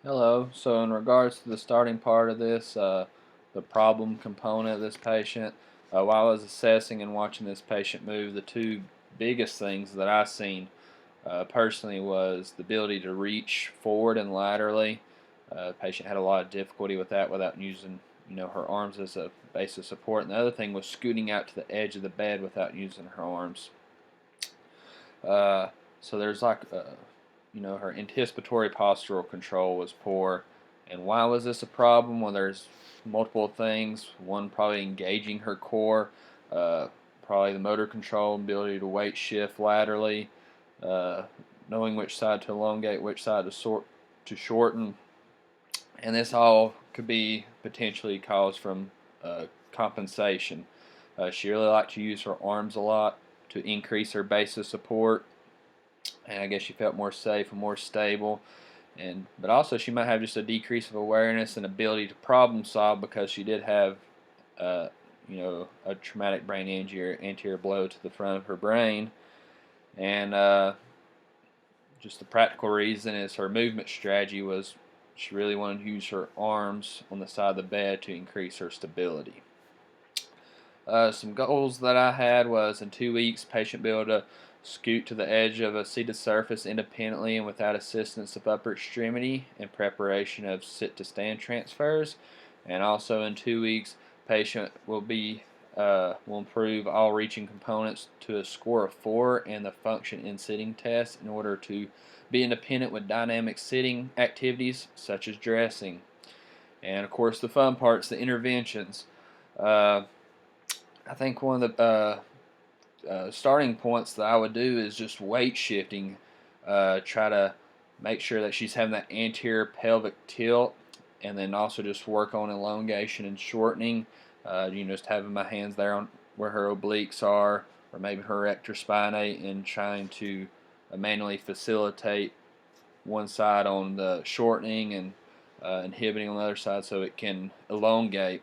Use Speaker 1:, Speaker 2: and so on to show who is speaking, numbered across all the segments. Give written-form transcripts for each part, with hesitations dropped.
Speaker 1: Hello. So in regards to the starting part of this, the problem component of this patient, while I was assessing and watching this patient move, the two biggest things that I seen personally was the ability to reach forward and laterally. The patient had a lot of difficulty with that without using, her arms as a base of support. And the other thing was scooting out to the edge of the bed without using her arms. Uh, so there's like, her anticipatory postural control was poor. And why was this a problem? Well, there's multiple things. One, probably engaging her core, uh, probably the motor control, ability to weight shift laterally, uh, knowing which side to elongate, which side to shorten, and this all could be potentially caused from compensation. She really liked to use her arms a lot to increase her base of support, and I guess she felt more safe and more stable. But also she might have just a decrease of awareness and ability to problem solve because she did have uh, a traumatic brain injury, anterior blow to the front of her brain, and just the practical reason is her movement strategy was she really wanted to use her arms on the side of the bed to increase her stability. Some goals that I had was in 2 weeks, patient be able to scoot to the edge of a seated surface independently and without assistance of upper extremity in preparation of sit to stand transfers. And also in 2 weeks, patient will improve all reaching components to a score of 4 and the function in sitting test in order to be independent with dynamic sitting activities such as dressing. And of course, the fun parts, the interventions. Uh, I think one of the starting points that I would do is just weight shifting. Try to make sure that she's having that anterior pelvic tilt, and then also just work on elongation and shortening. Just having my hands there on where her obliques are, or maybe her rector spinate, and trying to manually facilitate one side on the shortening and inhibiting on the other side so it can elongate.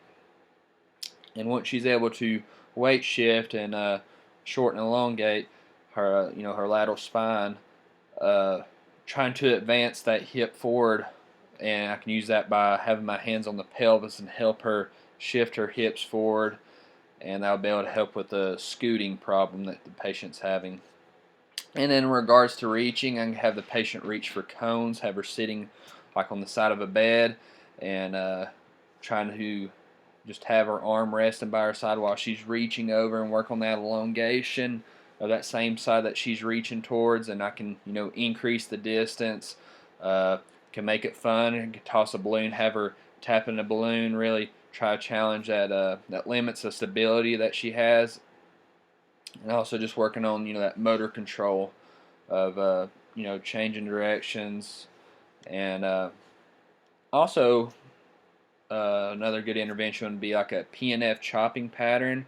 Speaker 1: And once she's able to weight shift and shorten and elongate her, her lateral spine, uh, trying to advance that hip forward, and I can use that by having my hands on the pelvis and help her shift her hips forward, and that'll be able to help with the scooting problem that the patient's having. And in regards to reaching, I can have the patient reach for cones, have her sitting like on the side of a bed, and trying to just have her arm resting by her side while she's reaching over and work on that elongation of that same side that she's reaching towards, and I can increase the distance, can make it fun, and can toss a balloon, have her tap in a balloon, really try to challenge that limits of stability that she has, and also just working on that motor control of changing directions, and also another good intervention would be like a PNF chopping pattern.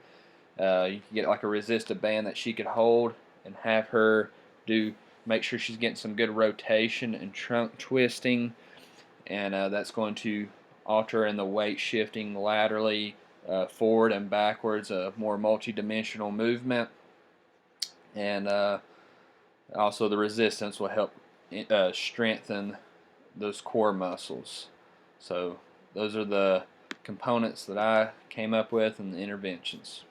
Speaker 1: You can get like a resistive band that she could hold and have her make sure she's getting some good rotation and trunk twisting, and that's going to alter in the weight shifting laterally, forward and backwards, a more multi-dimensional movement, and also the resistance will help strengthen those core muscles. So those are the components that I came up with and the interventions.